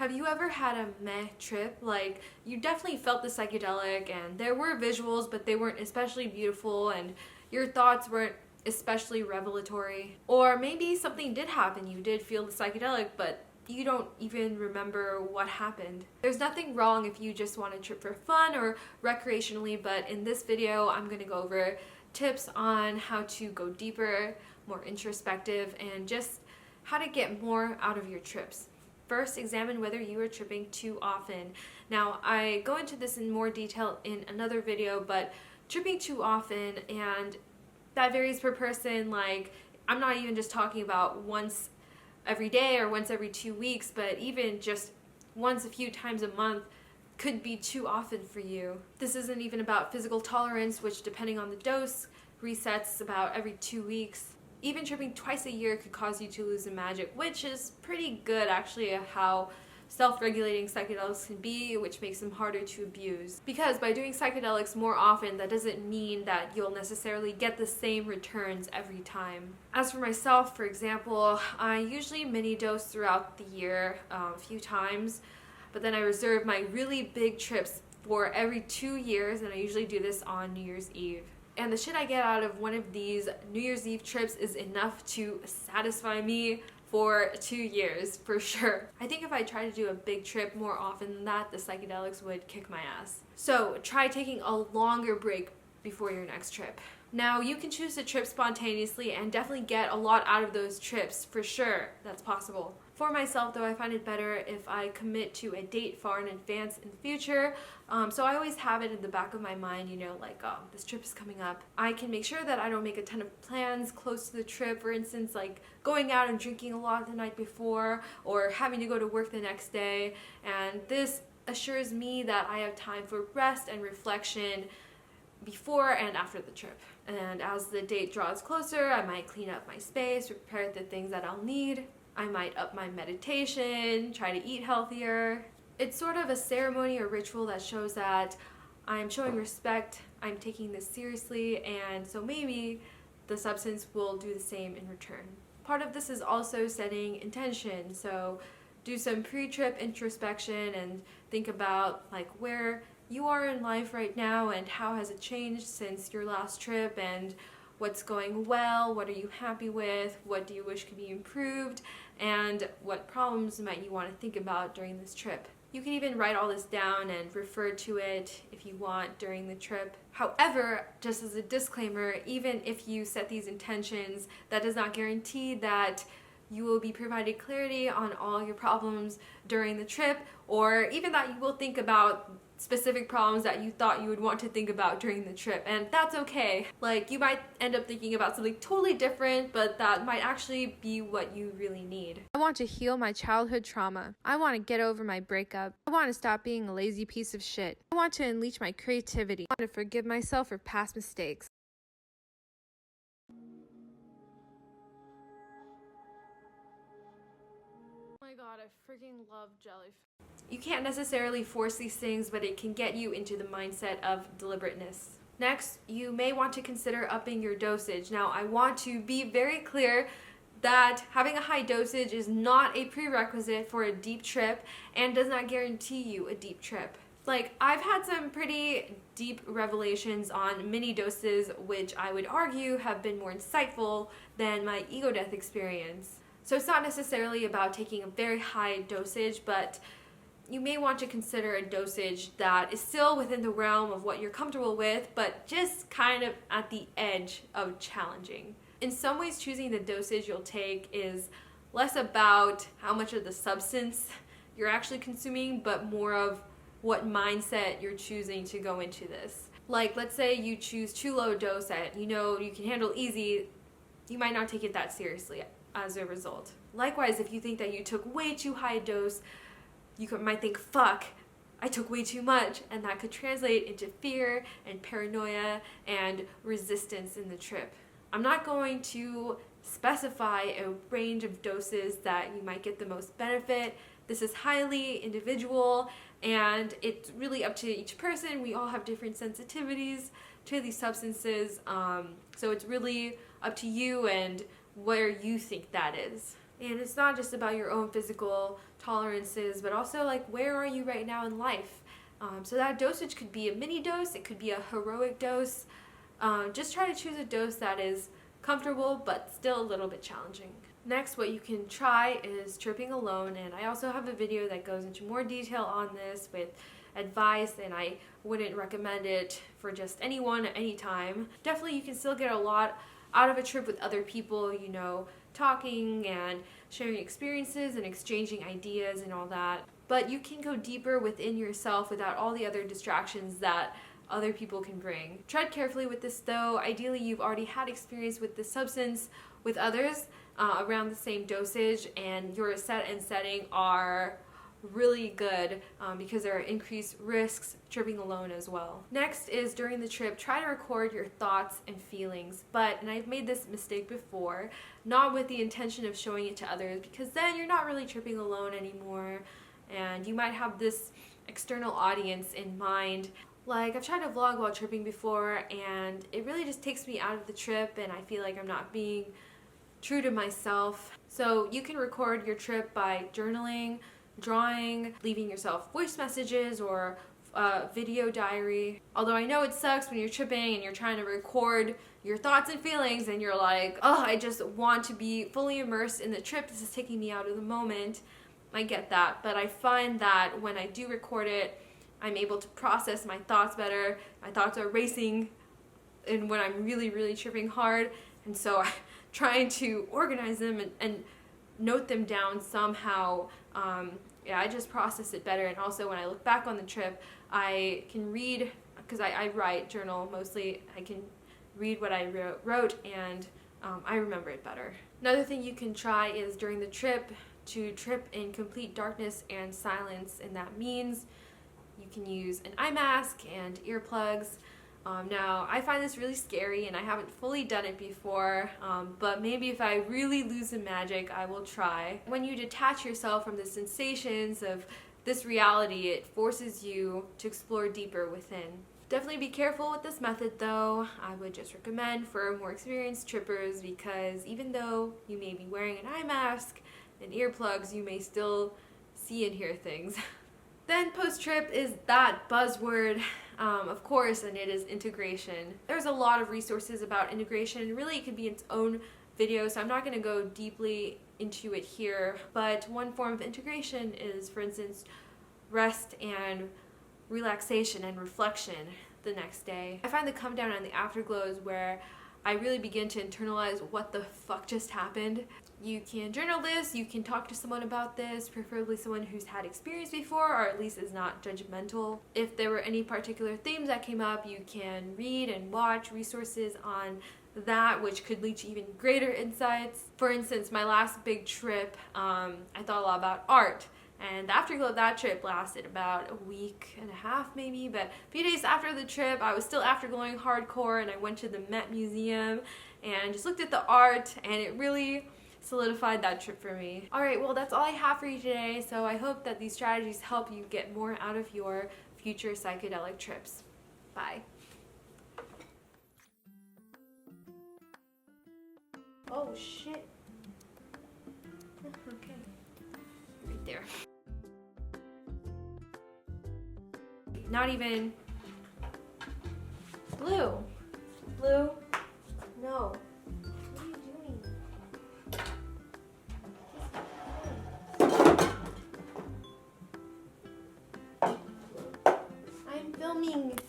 Have you ever had a meh trip? Like, you definitely felt the psychedelic and there were visuals, but they weren't especially beautiful and your thoughts weren't especially revelatory. Or maybe something did happen, you did feel the psychedelic, but you don't even remember what happened. There's nothing wrong if you just want to trip for fun or recreationally, but in this video I'm going to go over tips on how to go deeper, more introspective, and just how to get more out of your trips. First, examine whether you are tripping too often. Now, I go into this in more detail in another video, but tripping too often, and that varies per person. Like, I'm not even just talking about once every day or once every 2 weeks, but even just once a few times a month could be too often for you. This isn't even about physical tolerance, which depending on the dose resets about every 2 weeks. Even tripping twice a year could cause you to lose the magic, which is pretty good actually at how self-regulating psychedelics can be, which makes them harder to abuse. Because by doing psychedelics more often, that doesn't mean that you'll necessarily get the same returns every time. As for myself, for example, I usually mini dose throughout the year a few times, but then I reserve my really big trips for every 2 years, and I usually do this on New Year's Eve. And the shit I get out of one of these New Year's Eve trips is enough to satisfy me for 2 years, for sure. I think if I try to do a big trip more often than that, the psychedelics would kick my ass. So try taking a longer break before your next trip. Now, you can choose to trip spontaneously and definitely get a lot out of those trips, for sure. That's possible. For myself, though, I find it better if I commit to a date far in advance in the future. So I always have it in the back of my mind, you know, like, oh, this trip is coming up. I can make sure that I don't make a ton of plans close to the trip, for instance, like going out and drinking a lot the night before or having to go to work the next day. And this assures me that I have time for rest and reflection before and after the trip. And as the date draws closer, I might clean up my space, prepare the things that I'll need. I might up my meditation, try to eat healthier. It's sort of a ceremony or ritual that shows that I'm showing respect, I'm taking this seriously, and so maybe the substance will do the same in return. Part of this is also setting intention, so do some pre-trip introspection and think about like where you are in life right now and how has it changed since your last trip, and what's going well, what are you happy with, what do you wish could be improved, and what problems might you want to think about during this trip. You can even write all this down and refer to it if you want during the trip. However, just as a disclaimer, even if you set these intentions, that does not guarantee that you will be provided clarity on all your problems during the trip, or even that you will think about specific problems that you thought you would want to think about during the trip, and that's okay. Like, you might end up thinking about something totally different, but that might actually be what you really need. I want to heal my childhood trauma. I want to get over my breakup. I want to stop being a lazy piece of shit. I want to unleash my creativity. I want to forgive myself for past mistakes. Oh my god, I freaking love jellyfish. You can't necessarily force these things, but it can get you into the mindset of deliberateness. Next, you may want to consider upping your dosage. Now, I want to be very clear that having a high dosage is not a prerequisite for a deep trip and does not guarantee you a deep trip. Like, I've had some pretty deep revelations on mini doses, which I would argue have been more insightful than my ego death experience. So it's not necessarily about taking a very high dosage, but you may want to consider a dosage that is still within the realm of what you're comfortable with, but just kind of at the edge of challenging. In some ways, choosing the dosage you'll take is less about how much of the substance you're actually consuming, but more of what mindset you're choosing to go into this. Like, let's say you choose too low a dose that you know you can handle easy, you might not take it that seriously as a result. Likewise, if you think that you took way too high a dose, you might think, fuck, I took way too much, and that could translate into fear and paranoia and resistance in the trip. I'm not going to specify a range of doses that you might get the most benefit. This is highly individual, and it's really up to each person. We all have different sensitivities to these substances, so it's really up to you and where you think that is. And it's not just about your own physical tolerances, but also like where are you right now in life. So that dosage could be a mini dose, it could be a heroic dose. Just try to choose a dose that is comfortable but still a little bit challenging. Next, what you can try is tripping alone, and I also have a video that goes into more detail on this with advice, and I wouldn't recommend it for just anyone at any time. Definitely you can still get a lot out of a trip with other people, you know, talking and sharing experiences and exchanging ideas and all that. But you can go deeper within yourself without all the other distractions that other people can bring. Tread carefully with this though. Ideally you've already had experience with this substance with others around the same dosage, and your set and setting are really good because there are increased risks tripping alone as well. Next is during the trip, try to record your thoughts and feelings, and I've made this mistake before, not with the intention of showing it to others, because then you're not really tripping alone anymore and you might have this external audience in mind. Like, I've tried to vlog while tripping before and it really just takes me out of the trip and I feel like I'm not being true to myself. So you can record your trip by journaling, drawing, leaving yourself voice messages or video diary. Although I know it sucks when you're tripping and you're trying to record your thoughts and feelings and you're like, oh, I just want to be fully immersed in the trip. This is taking me out of the moment. I get that, but I find that when I do record it, I'm able to process my thoughts better. My thoughts are racing and when I'm really, really tripping hard, and so I'm trying to organize them and note them down somehow. Yeah, I just process it better, and also when I look back on the trip, I can read, because I write, journal mostly, I can read what I wrote and I remember it better. Another thing you can try is during the trip to trip in complete darkness and silence, and that means you can use an eye mask and earplugs. Now, I find this really scary and I haven't fully done it before, but maybe if I really lose the magic, I will try. When you detach yourself from the sensations of this reality, it forces you to explore deeper within. Definitely be careful with this method though. I would just recommend for more experienced trippers, because even though you may be wearing an eye mask and earplugs, you may still see and hear things. Then post-trip is that buzzword, of course, and it is integration. There's a lot of resources about integration. Really, it could be its own video, so I'm not going to go deeply into it here. But one form of integration is, for instance, rest and relaxation and reflection the next day. I find the come down and the afterglow is where I really begin to internalize what the fuck just happened. You can journal this, you can talk to someone about this, preferably someone who's had experience before or at least is not judgmental. If there were any particular themes that came up, you can read and watch resources on that, which could lead to even greater insights. For instance, my last big trip, I thought a lot about art. And the afterglow of that trip lasted about a week and a half maybe, but a few days after the trip I was still afterglowing hardcore, and I went to the Met Museum and just looked at the art, and it really solidified that trip for me. Alright, well that's all I have for you today, so I hope that these strategies help you get more out of your future psychedelic trips. Bye. Oh shit. Okay. Right there. Not even blue. Blue? No. What are you doing? I'm filming.